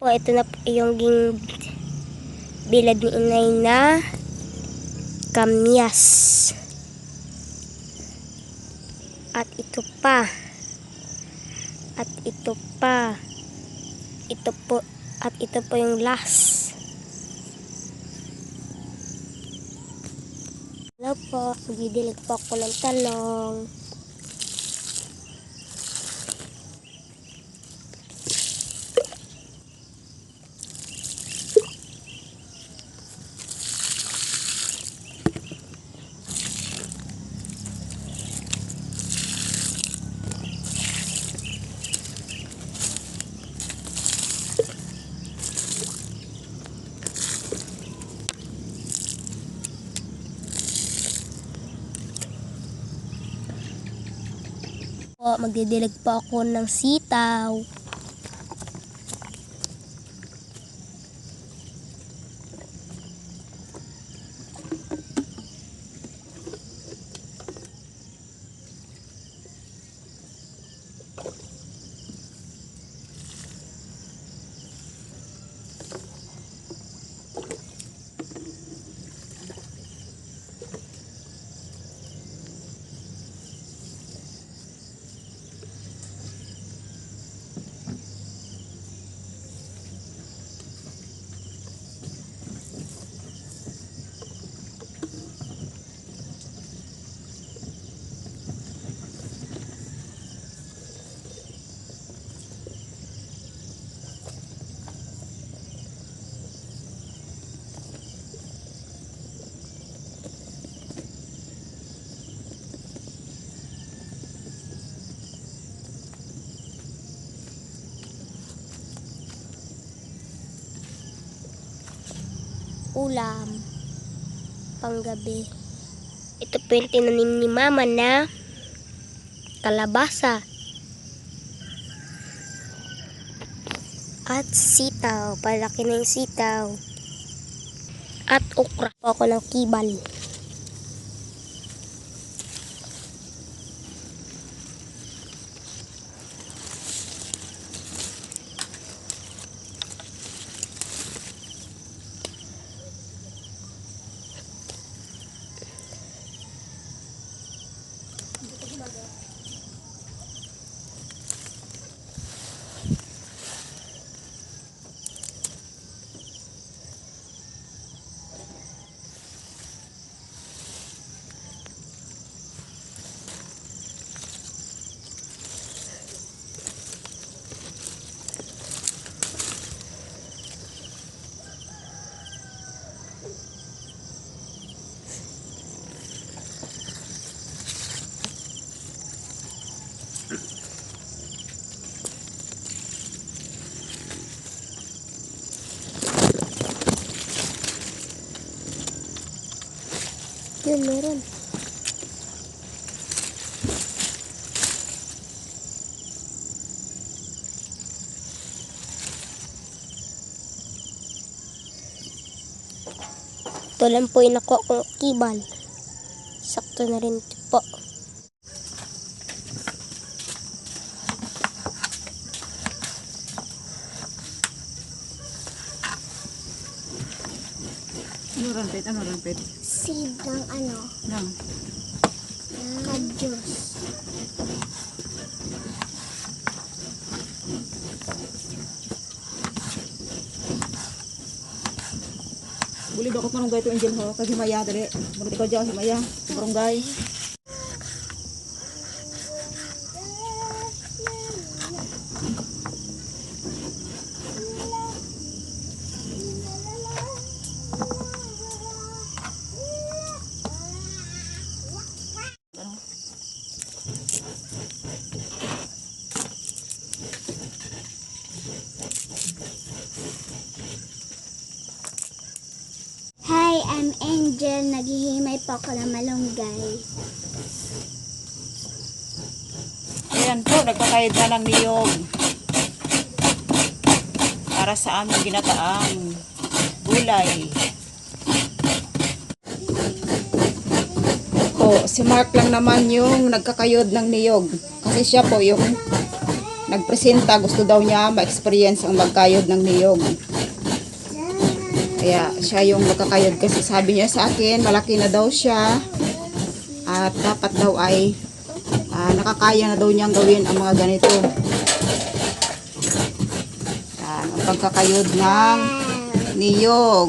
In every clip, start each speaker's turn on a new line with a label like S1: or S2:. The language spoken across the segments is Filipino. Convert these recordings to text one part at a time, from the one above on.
S1: Po, ito na po yung bilad ni inay na kamyas. At ito pa. At ito pa. Ito po yung last. Hello po, magdidilig po ako ng talong. Po, magdidilig po ako ng sitaw. Ulam panggabi. Ito po yung tinanim ni mama na kalabasa at sitaw. Palaki na yung sitaw at okra po ako ng kibal. Yun, meron. Ito lang po yung nakuha kong kibal. Sakto na rin ito po.
S2: Ano rampet?
S1: Seed ng ano?
S2: Nang.
S1: Kadyos.
S2: Buli ba ko manunggay to Angel ho? Kasi himaya dali. Munit ikaw dyan, himaya. Barunggay.
S1: Hi, I'm Angel. Naghihimay po ako ng malunggay.
S2: Ayan po, nagkakayod na ng niyog. Para sa aming ginataang gulay. O, si Mark lang naman yung nagkakayod ng niyog. Kasi siya po yung nagpresenta, gusto daw niya ma-experience ang magkayod ng niyog. Kaya siya yung magkakayod kasi sabi niya sa akin, malaki na daw siya at dapat daw ay nakakaya na daw niyang gawin ang mga ganito. Yan, ang pagkakayod ng niyog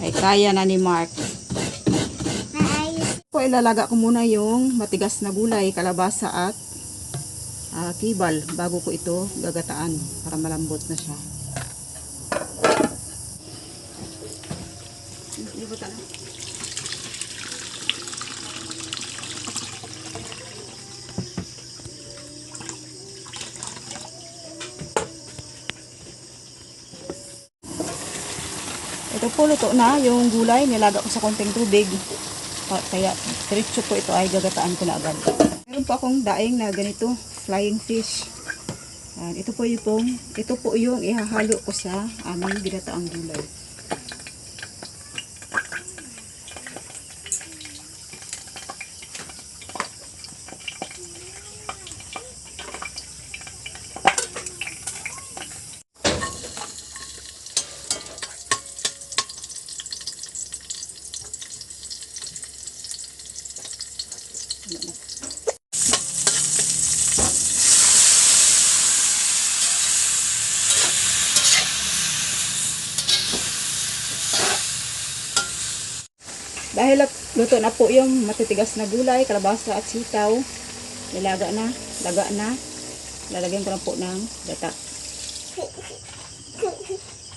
S2: ay kaya na ni Mark. Po, ilalaga ko muna yung matigas na gulay, kalabasa at kibal bago ko ito gagataan para malambot na siya. Libutan na. Ito po, luto na yung gulay. Nilaga ko sa konting tubig. Kaya diretso po ito ay gagataan ko na agad. Meron po akong daing na ganito, flying fish. Ito po yung ihahalo ko sa aming ginataang gulay. Dahil luto na po yung matitigas na gulay, kalabasa at sitaw, laga na, lalagyan ko na po ng gata.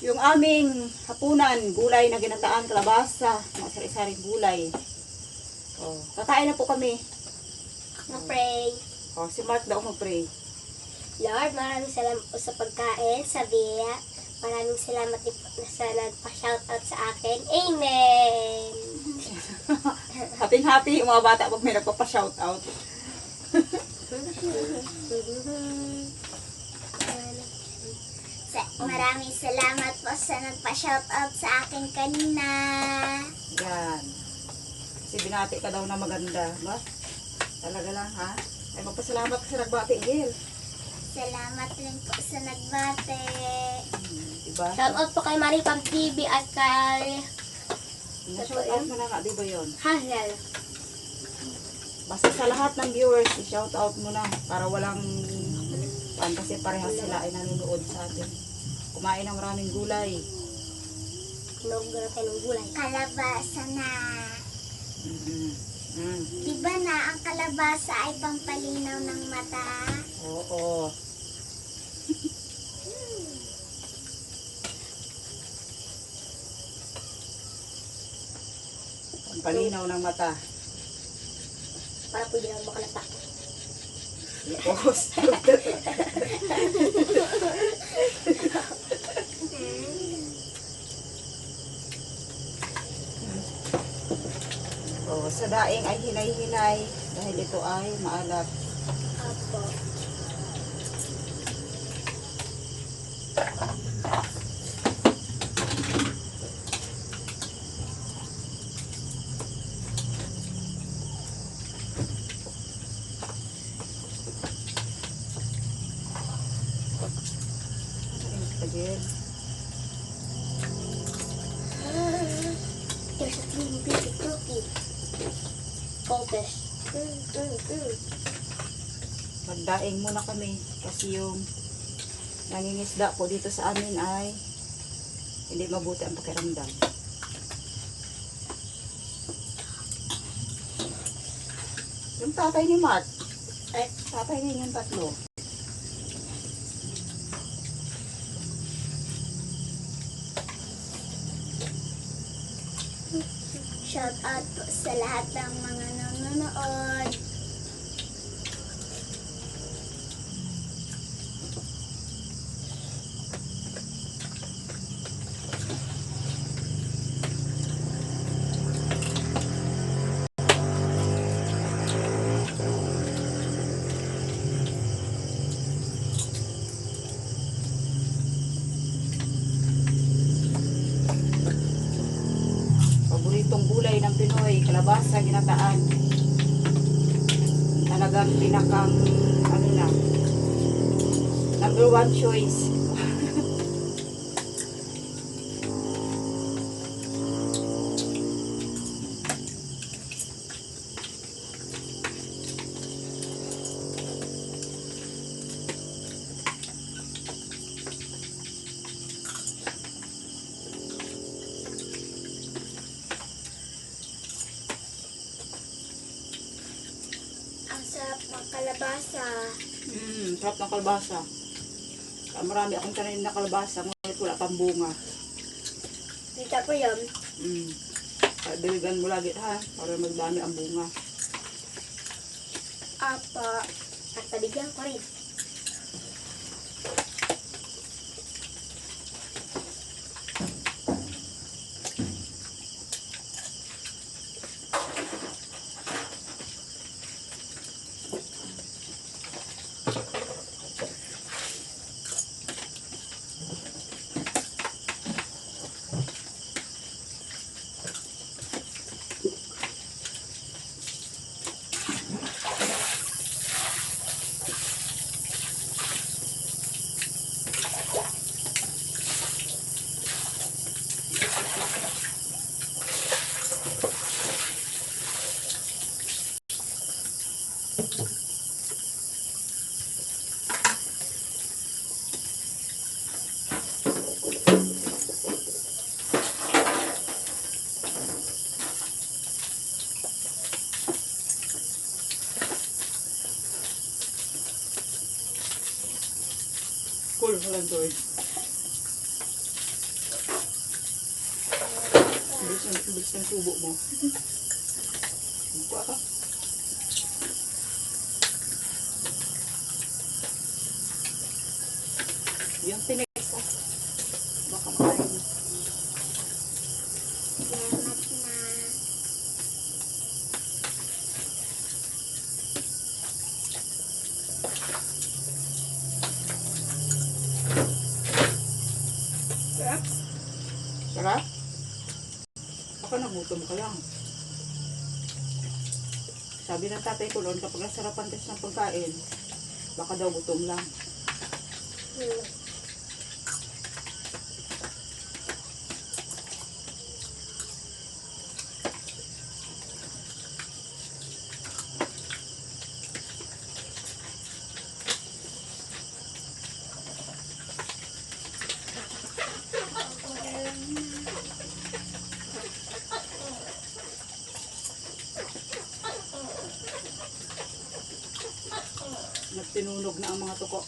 S2: Yung aming hapunan, gulay na ginataan, kalabasa, mga sari-saring gulay. Kakain na po kami.
S1: Mag-pray.
S2: Si Mark daw mag-pray.
S1: Lord, maraming salamat po sa pagkain, sa biya. Maraming salamat din po sa nagpa-shoutout sa akin. Amen!
S2: Happy-happy yung mga bata pag may nagpapa-shoutout.
S3: Maraming salamat po sa nagpa-shoutout sa akin kanina.
S2: Yan. Kasi binati ka daw na maganda, ba? Talaga lang, ha? Ay, magpasalamat ka sa nagbati, Gil.
S3: Salamat rin po sa nagbate.
S2: Diba?
S1: Shoutout po kay Maripag TV at kay
S2: Na-shoutout mo na nga, di ba yun?
S1: Hazel.
S2: Basta sa lahat ng viewers, i-shoutout mo na para walang kasi parehas sila ay nanonood sa atin. Kumain ng maraming gulay.
S1: Hinog na tayo ng gulay.
S3: Kalabasa na. Diba na ang kalabasa ay pampalinaw ng mata?
S2: Oo. Pampalinaw ng mata.
S1: Para pwede lang makalata.
S2: Ipos. Sa daing ay hinay-hinay dahil ito ay maalat.
S1: Apo.
S2: Again.
S1: There's a clean baby cookie. Goldfish.
S2: Magdaing muna kami kasi yung nangingisda po dito sa amin ay hindi mabuti ang pakiramdam. Yung tatay ni Mark, tatay niya yung tatlo.
S3: Shout out po sa lahat ng mga nanonood.
S2: Paboritong gulay ng Pinoy, kalabasa, ginataan. Talagang pinakang, ano na, Number one choice.
S3: Ang sarap ng kalabasa.
S2: Sarap ng kalabasa. Marami akong tanim na kalabasa, ngunit wala pang bunga.
S1: Kita po yun.
S2: Diligan mo lagi ha, para magdami ang bunga.
S3: Apa.
S1: At pabigyan ko rin.
S2: Cool, walang to eh. Bilis ng tubo mo. Magkuha ka. Yung tinik ko. Baka makain.
S3: Salamat na.
S2: Sarap? Baka nagutom ka lang. Sabi ng tatay ko noon, kapag nasarapan kasi ng pagkain, baka daw gutom lang. Nagtinunog na ang mga tuko.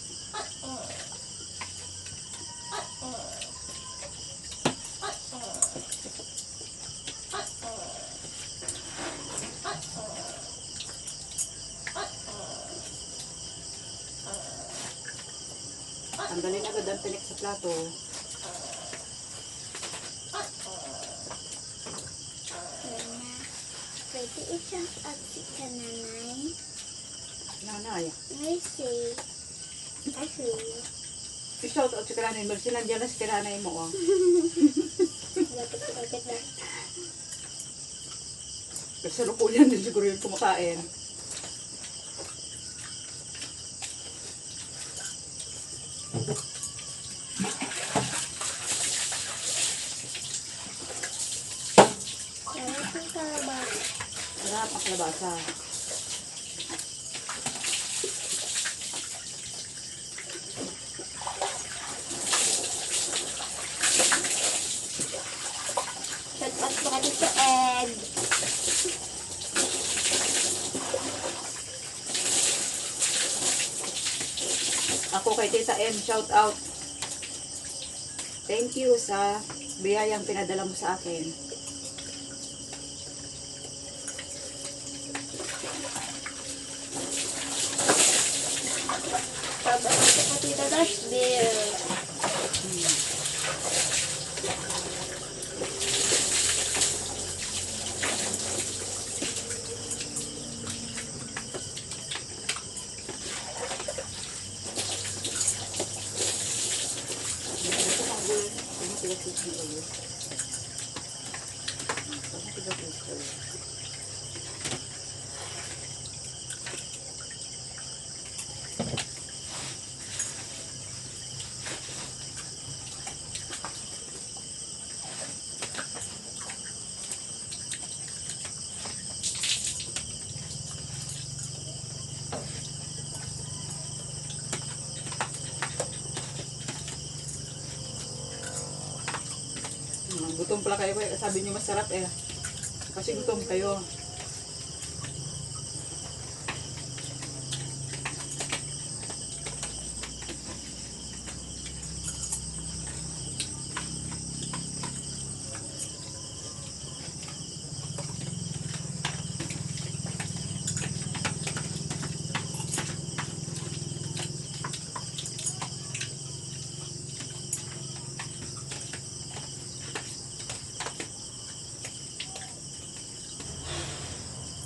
S2: Tanggalin agad ang tinik sa plato.
S3: Pwede isang at si kananay.
S2: Nanay.
S3: I see.
S1: I feel you.
S2: I-shout out si Karanay. Marcy, nandiyan na si Karanay mo. Oh.
S1: Lapit na.
S2: Kasi lukuyan din siguro yung kumakain.
S3: Sarap ng kalabasa.
S2: Sarap ang kalabasa.
S1: Shout out po kami sa Ed.
S2: Ako kay Tita M, shout out. Thank you sa biyayang pinadala mo sa akin.
S1: Pabalik po Tita Dashbill.
S2: Gutom pala kayo. Sabi niyo masarap eh. Kasi gutom kayo.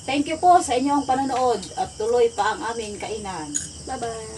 S2: Thank you po sa inyong panonood at tuloy pa ang aming kainan.
S1: Bye-bye.